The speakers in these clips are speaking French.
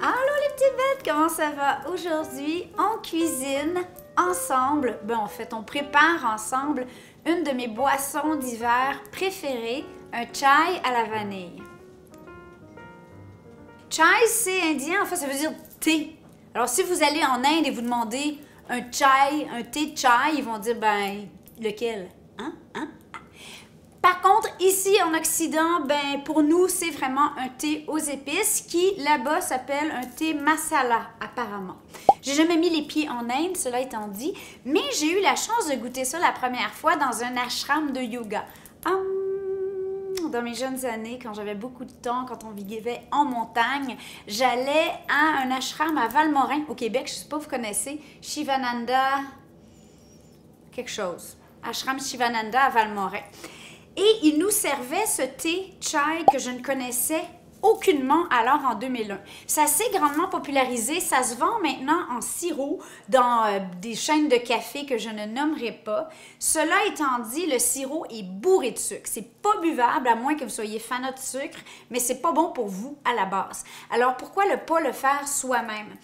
Allô les petites bêtes, comment ça va? Aujourd'hui, on cuisine ensemble, en fait, on prépare ensemble une de mes boissons d'hiver préférées, un chai à la vanille. Chai, c'est indien, en fait, ça veut dire thé. Alors, si vous allez en Inde et vous demandez un chai, un thé chai, ils vont dire, lequel? Hein? Par contre, ici en Occident, pour nous, c'est vraiment un thé aux épices qui, là-bas, s'appelle un thé masala, apparemment. J'ai jamais mis les pieds en Inde, cela étant dit, mais j'ai eu la chance de goûter ça la première fois dans un ashram de yoga. Dans mes jeunes années, quand j'avais beaucoup de temps, quand on vivait en montagne, j'allais à un ashram à Valmorin, au Québec, je ne sais pas si vous connaissez, Shivananda, quelque chose. Ashram Shivananda à Valmorin. Et il nous servait ce thé chai que je ne connaissais aucunement alors en 2001. Ça s'est grandement popularisé, ça se vend maintenant en sirop dans des chaînes de café que je ne nommerai pas. Cela étant dit, le sirop est bourré de sucre. C'est pas buvable à moins que vous soyez fanat de sucre, mais c'est pas bon pour vous à la base. Alors pourquoi ne pas le faire soi-même?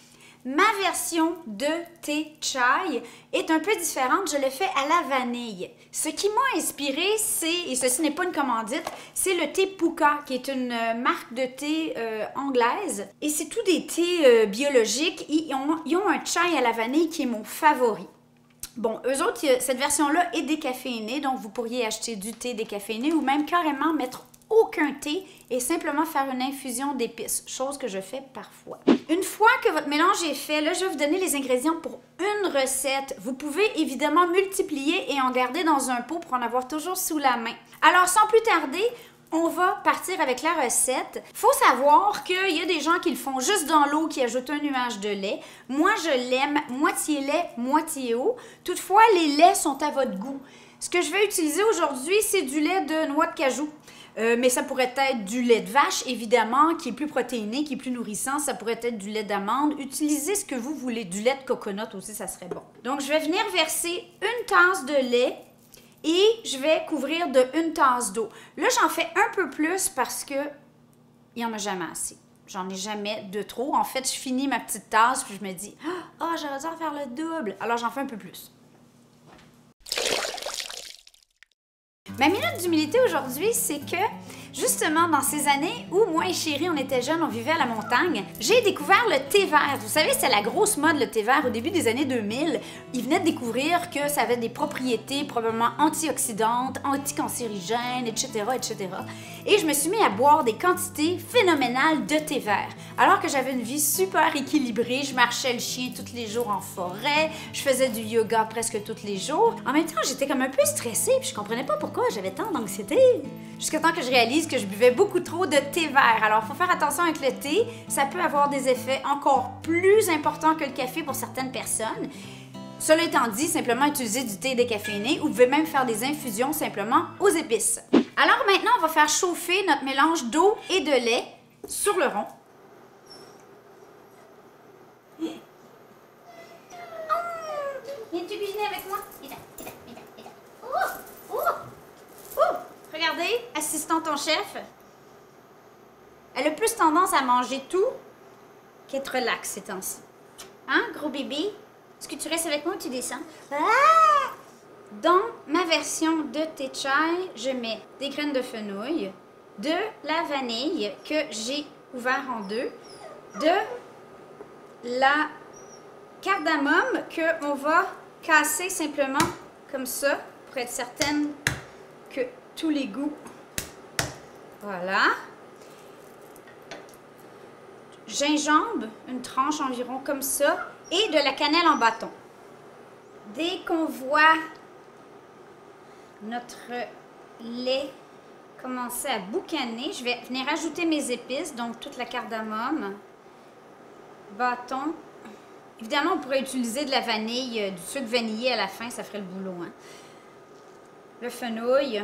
Ma version de thé chai est un peu différente, je le fais à la vanille. Ce qui m'a inspiré, et ceci n'est pas une commandite, c'est le thé Pukka, qui est une marque de thé anglaise. Et c'est tous des thés biologiques, ils ont un chai à la vanille qui est mon favori. Bon, eux autres, cette version-là est décaféinée, donc vous pourriez acheter du thé décaféiné ou même carrément mettre aucun thé et simplement faire une infusion d'épices, chose que je fais parfois. Une fois que votre mélange est fait, là, je vais vous donner les ingrédients pour une recette. Vous pouvez évidemment multiplier et en garder dans un pot pour en avoir toujours sous la main. Alors, sans plus tarder, on va partir avec la recette. Faut savoir qu'il y a des gens qui le font juste dans l'eau, qui ajoutent un nuage de lait. Moi, je l'aime moitié lait, moitié eau. Toutefois, les laits sont à votre goût. Ce que je vais utiliser aujourd'hui, c'est du lait de noix de cajou. Mais ça pourrait être du lait de vache, évidemment, qui est plus protéiné, qui est plus nourrissant. Ça pourrait être du lait d'amande. Utilisez ce que vous voulez. Du lait de coconut aussi, ça serait bon. Donc, je vais venir verser une tasse de lait et je vais couvrir de une tasse d'eau. Là, j'en fais un peu plus parce que il n'y en a jamais assez. J'en ai jamais de trop. En fait, je finis ma petite tasse puis je me dis « Ah, j'aurais dû en faire le double. » Alors, j'en fais un peu plus. Ma minute d'humilité aujourd'hui, c'est que, justement, dans ces années où moi et chérie, on était jeunes, on vivait à la montagne, j'ai découvert le thé vert. Vous savez, c'était la grosse mode, le thé vert, au début des années 2000. Ils venaient de découvrir que ça avait des propriétés probablement antioxydantes, anticancérigènes, etc., etc. Et je me suis mis à boire des quantités phénoménales de thé vert. Alors que j'avais une vie super équilibrée, je marchais le chien tous les jours en forêt, je faisais du yoga presque tous les jours. En même temps, j'étais comme un peu stressée, puis je comprenais pas pourquoi j'avais tant d'anxiété. Jusqu'à temps que je réalise que je buvais beaucoup trop de thé vert. Alors, il faut faire attention avec le thé. Ça peut avoir des effets encore plus importants que le café pour certaines personnes. Cela étant dit, simplement utiliser du thé décaféiné ou vous pouvez même faire des infusions simplement aux épices. Alors maintenant, on va faire chauffer notre mélange d'eau et de lait sur le rond. Viens-tu cuisiner avec moi? Regardez, assistant ton chef. Elle a plus tendance à manger tout qu'être relax ces temps-ci. Hein, gros bébé? Est-ce que tu restes avec moi ou tu descends? Ah! Dans ma version de thé chai, je mets des graines de fenouil, de la vanille que j'ai ouvert en deux, de la cardamome qu'on va casser simplement comme ça pour être certaine que tous les goûts. Voilà. Gingembre, une tranche environ comme ça, et de la cannelle en bâton. Dès qu'on voit notre lait commencer à boucaner, je vais venir ajouter mes épices, donc toute la cardamome, bâton. Évidemment, on pourrait utiliser de la vanille, du sucre vanillé à la fin, ça ferait le boulot, hein. Le fenouil.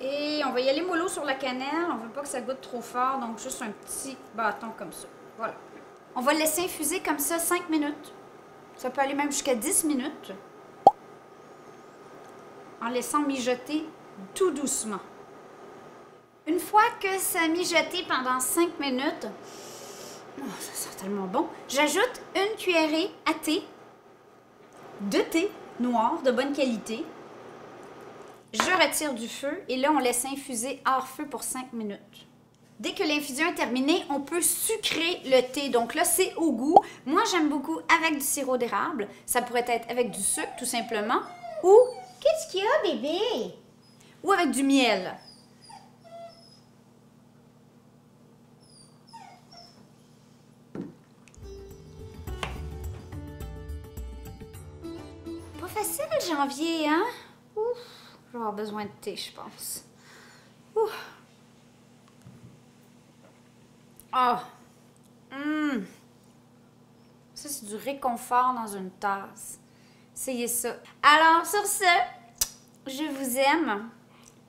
Et on va y aller mollo sur la cannelle. On ne veut pas que ça goûte trop fort, donc juste un petit bâton comme ça. Voilà. On va le laisser infuser comme ça 5 minutes. Ça peut aller même jusqu'à 10 minutes. En laissant mijoter tout doucement. Une fois que ça a mijoté pendant 5 minutes, ça c'est tellement bon. J'ajoute une cuillerée à thé de thé noir de bonne qualité. Je retire du feu et là, on laisse infuser hors feu pour 5 minutes. Dès que l'infusion est terminée, on peut sucrer le thé. Donc là, c'est au goût. Moi, j'aime beaucoup avec du sirop d'érable. Ça pourrait être avec du sucre, tout simplement. Ou, Qu'est-ce qu'il y a, bébé? ou avec du miel. Pas facile, janvier, hein? Ouf, je vais avoir besoin de thé, je pense. Ouf. Ah! Ça, c'est du réconfort dans une tasse. Essayez ça. Alors, sur ce, je vous aime.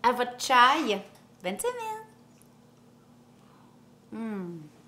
À votre chai. Bonne semaine!